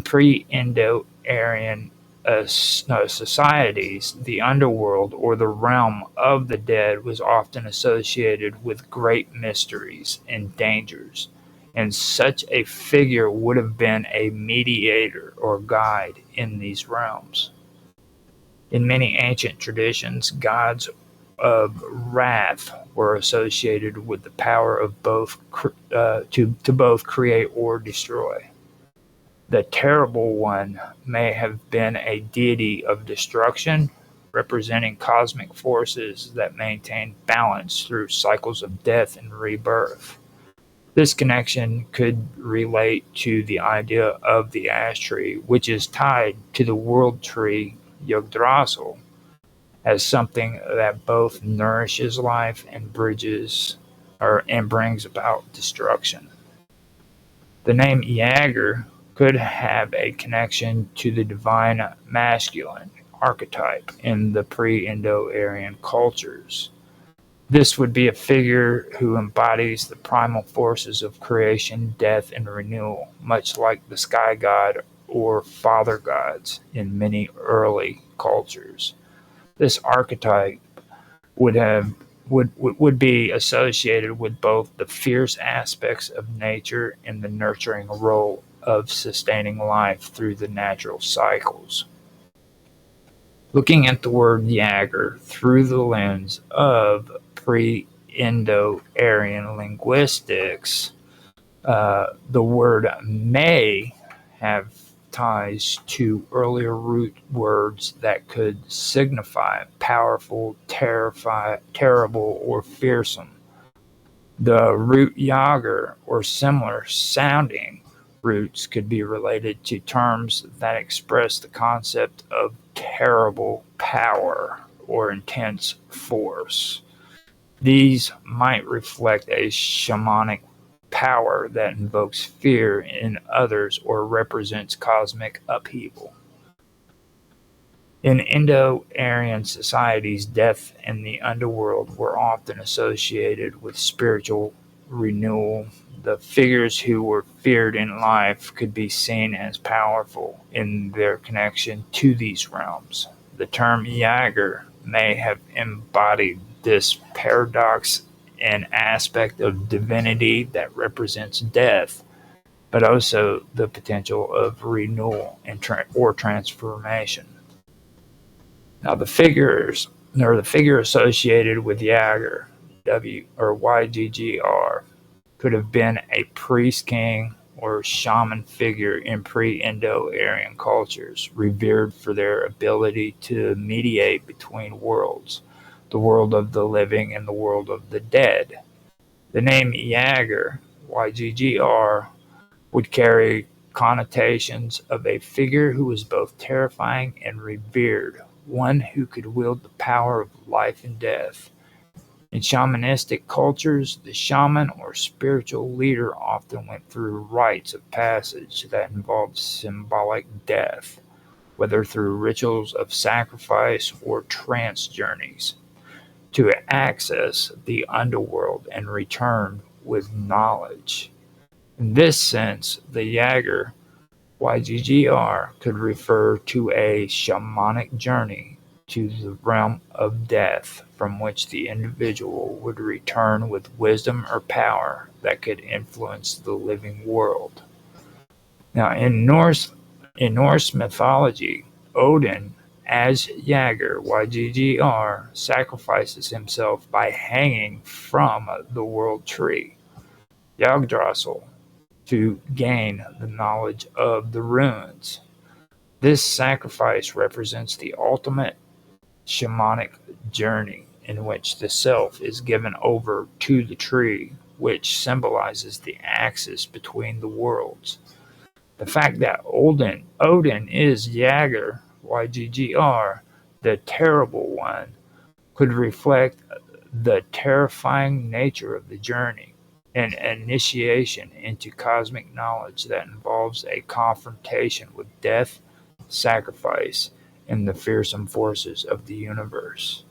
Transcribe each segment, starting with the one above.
pre-Indo-Aryan societies, the underworld or the realm of the dead was often associated with great mysteries and dangers, and such a figure would have been a mediator or guide in these realms. In many ancient traditions, gods of wrath were associated with the power of both to both create or destroy. The Terrible One may have been a deity of destruction, representing cosmic forces that maintain balance through cycles of death and rebirth. This connection could relate to the idea of the ash tree, which is tied to the world tree Yggdrasil, as something that both nourishes life and brings about destruction. The name Jaeger could have a connection to the divine masculine archetype in the pre-Indo-Aryan cultures. This would be a figure who embodies the primal forces of creation, death, and renewal, much like the sky god or father gods in many early cultures. This archetype would be associated with both the fierce aspects of nature and the nurturing role of sustaining life through the natural cycles. Looking at the word Jaeger through the lens of pre-Indo-Aryan linguistics, the word may have ties to earlier root words that could signify powerful, terrible, or fearsome. The root Jaeger or similar sounding roots could be related to terms that express the concept of terrible power or intense force. These might reflect a shamanic power that invokes fear in others or represents cosmic upheaval. In Indo-Aryan societies, death and the underworld were often associated with spiritual renewal. The figures who were feared in life could be seen as powerful in their connection to these realms. The term Jaeger may have embodied this paradox, an aspect of divinity that represents death, but also the potential of renewal and or transformation. Now, the figure associated with Jaeger, YGGR, could have been a priest king or shaman figure in pre-Indo-Aryan cultures, revered for their ability to mediate between worlds, the world of the living and the world of the dead. The name Jaeger, YGGR, would carry connotations of a figure who was both terrifying and revered, one who could wield the power of life and death. In shamanistic cultures, the shaman or spiritual leader often went through rites of passage that involved symbolic death, whether through rituals of sacrifice or trance journeys, to access the underworld and return with knowledge. In this sense, the Jaeger, YGGR, could refer to a shamanic journey to the realm of death, from which the individual would return with wisdom or power that could influence the living world. Now, in Norse mythology, Odin, as Jaeger, YGGR, sacrifices himself by hanging from the world tree, Yggdrasil, to gain the knowledge of the runes. This sacrifice represents the ultimate shamanic journey in which the self is given over to the tree, which symbolizes the axis between the worlds. The fact that Odin is Jaeger, YGGR, the Terrible One, could reflect the terrifying nature of the journey, an initiation into cosmic knowledge that involves a confrontation with death, sacrifice, and the fearsome forces of the universe.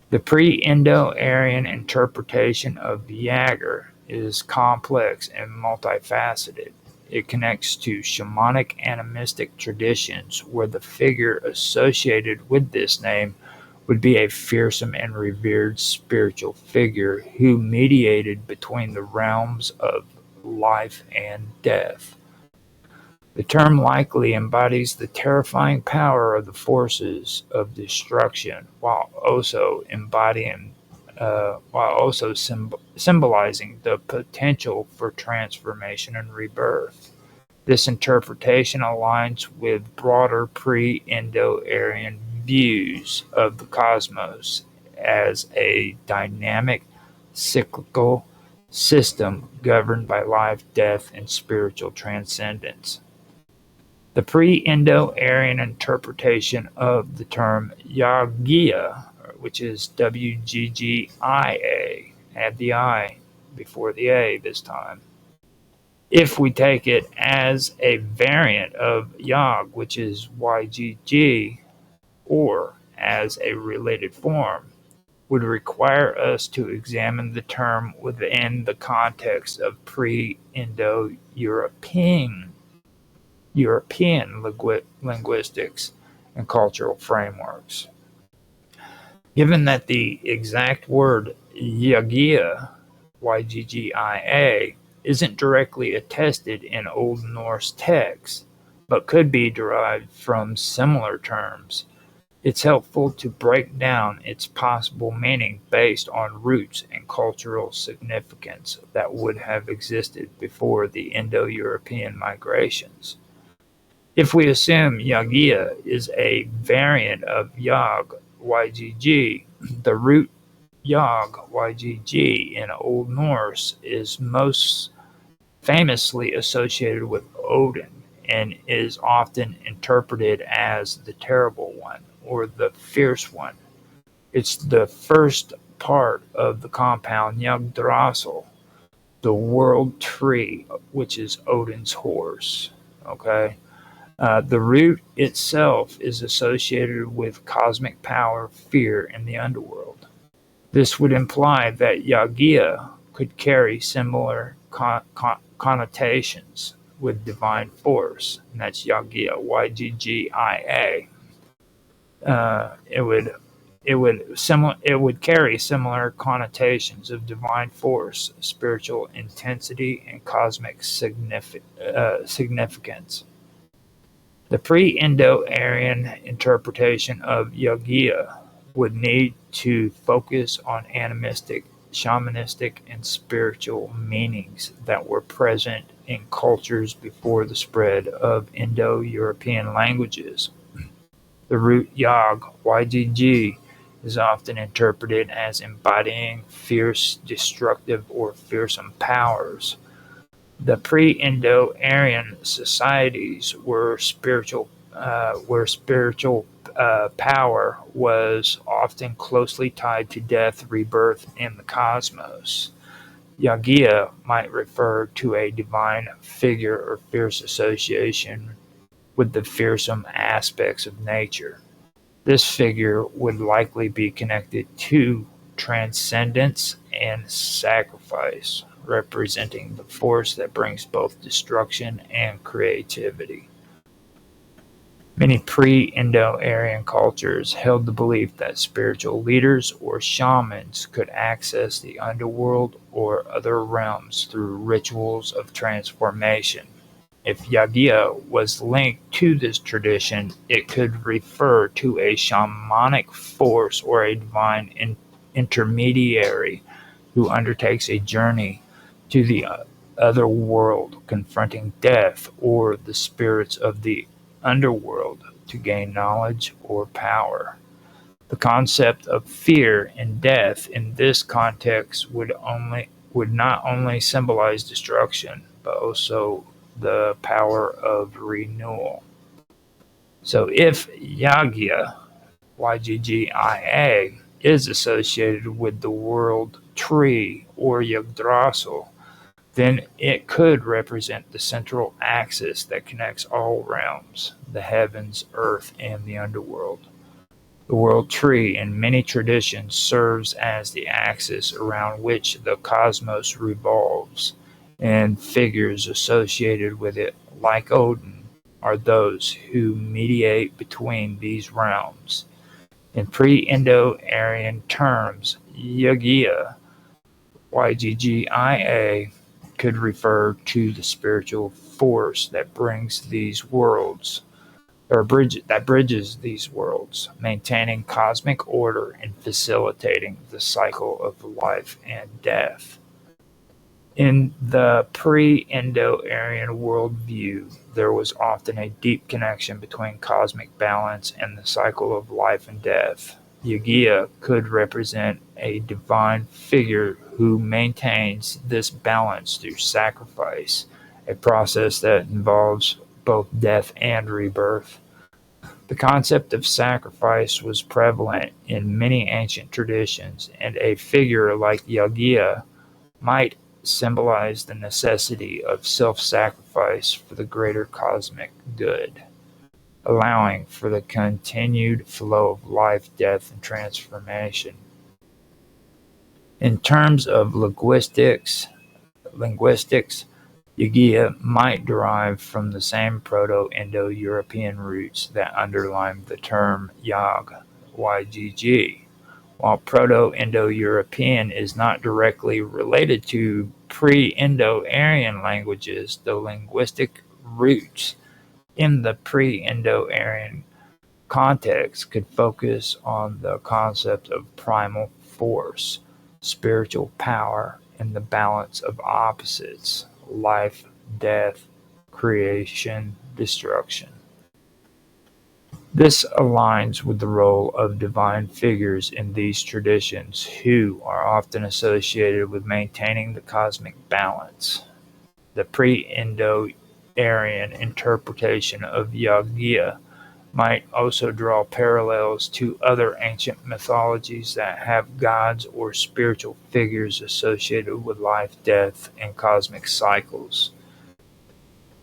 The pre-Indo-Aryan interpretation of Jaeger is complex and multifaceted. It connects to shamanic animistic traditions where the figure associated with this name would be a fearsome and revered spiritual figure who mediated between the realms of life and death. The term likely embodies the terrifying power of the forces of destruction, while also symbolizing the potential for transformation and rebirth. This interpretation aligns with broader pre-Indo-Aryan views of the cosmos as a dynamic, cyclical system governed by life, death, and spiritual transcendence. The pre-Indo-Aryan interpretation of the term Yagya, which is WGGIA, add the I before the A this time. If we take it as a variant of Yag, which is YGG, or as a related form, would require us to examine the term within the context of pre-Indo-European linguistics and cultural frameworks. Given that the exact word Yaggia, YGGIA, isn't directly attested in Old Norse texts, but could be derived from similar terms, it's helpful to break down its possible meaning based on roots and cultural significance that would have existed before the Indo-European migrations. If we assume Yaggia is a variant of Yag, YGG, the root Yag, YGG in Old Norse is most famously associated with Odin and is often interpreted as the Terrible One or the Fierce One. It's the first part of the compound Yggdrasil, the world tree, which is Odin's horse. Okay? The root itself is associated with cosmic power, fear, and the underworld. This would imply that Yaggia could carry similar connotations with divine force, and that's Yaggia, YGGIA. It would carry similar connotations of divine force, spiritual intensity, and cosmic significance. The pre-Indo-Aryan interpretation of Yaggia would need to focus on animistic, shamanistic, and spiritual meanings that were present in cultures before the spread of Indo-European languages. The root Yag, YGG, is often interpreted as embodying fierce, destructive, or fearsome powers. The pre-Indo-Aryan societies where spiritual power was often closely tied to death, rebirth, and the cosmos. Yaggia might refer to a divine figure or fierce association with the fearsome aspects of nature. This figure would likely be connected to transcendence and sacrifice, representing the force that brings both destruction and creativity. Many pre-Indo-Aryan cultures held the belief that spiritual leaders or shamans could access the underworld or other realms through rituals of transformation. If Yaggia was linked to this tradition, it could refer to a shamanic force or a divine intermediary who undertakes a journey to the other world, confronting death or the spirits of the underworld to gain knowledge or power. The concept of fear and death in this context would not only symbolize destruction, but also the power of renewal. So if Yaggia, YGGIA, is associated with the world tree or Yggdrasil, then it could represent the central axis that connects all realms, the heavens, earth, and the underworld. The world tree in many traditions serves as the axis around which the cosmos revolves, and figures associated with it, like Odin, are those who mediate between these realms. In pre-Indo-Aryan terms, Yaggia, YGGIA, could refer to the spiritual force that brings these worlds, or bridges these worlds, maintaining cosmic order and facilitating the cycle of life and death. In the pre-Indo-Aryan worldview, there was often a deep connection between cosmic balance and the cycle of life and death. Yaggia could represent a divine figure who maintains this balance through sacrifice, a process that involves both death and rebirth. The concept of sacrifice was prevalent in many ancient traditions, and a figure like Yaggia might symbolize the necessity of self-sacrifice for the greater cosmic good, allowing for the continued flow of life, death, and transformation. In terms of linguistics, Yaggia might derive from the same Proto-Indo-European roots that underlie the term Yag, YGG. While Proto-Indo-European is not directly related to pre-Indo-Aryan languages, the linguistic roots in the pre-Indo-Aryan context could focus on the concept of primal force, spiritual power, and the balance of opposites: life, death, creation, destruction. This aligns with the role of divine figures in these traditions, who are often associated with maintaining the cosmic balance. The pre-Indo-Aryan interpretation of Yaggia might also draw parallels to other ancient mythologies that have gods or spiritual figures associated with life, death, and cosmic cycles.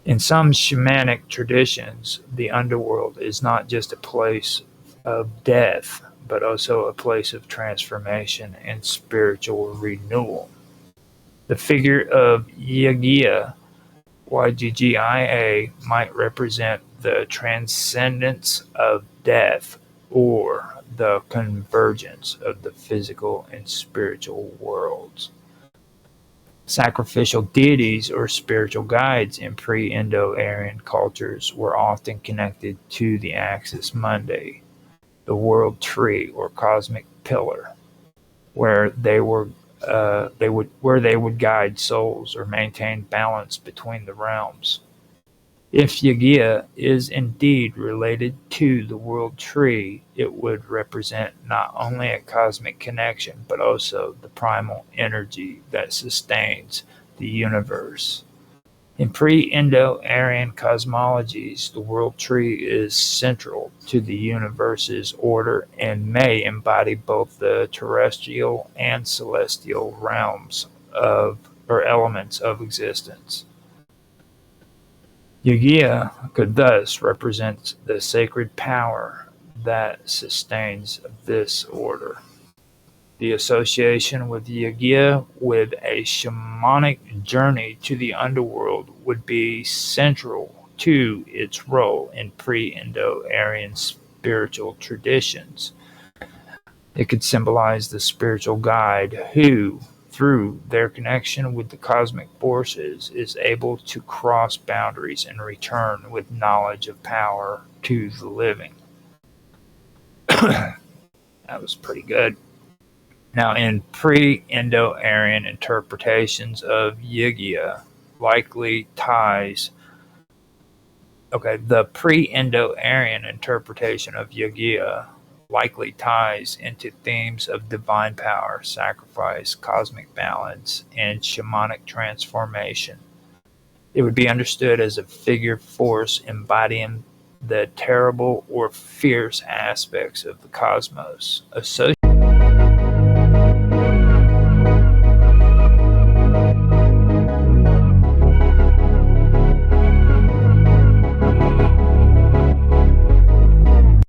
In some shamanic traditions, the underworld is not just a place of death, but also a place of transformation and spiritual renewal. The figure of Yaggia, YGGIA, might represent the transcendence of death, or the convergence of the physical and spiritual worlds. Sacrificial deities or spiritual guides in pre-Indo-Aryan cultures were often connected to the axis mundi, the world tree or cosmic pillar, where they would guide souls or maintain balance between the realms. If Yaggia is indeed related to the world tree, it would represent not only a cosmic connection, but also the primal energy that sustains the universe. In pre-Indo-Aryan cosmologies, the world tree is central to the universe's order and may embody both the terrestrial and celestial realms or elements of existence. Yaggia could thus represent the sacred power that sustains this order. The association with Yaggia with a shamanic journey to the underworld would be central to its role in pre-Indo-Aryan spiritual traditions. It could symbolize the spiritual guide who, through their connection with the cosmic forces, is able to cross boundaries and return with knowledge of power to the living. That was pretty good. Now, in pre-Indo-Aryan interpretations of Yaggia, the pre-Indo-Aryan interpretation of Yaggia likely ties into themes of divine power, sacrifice, cosmic balance, and shamanic transformation. It would be understood as a figure force embodying the terrible or fierce aspects of the cosmos, associated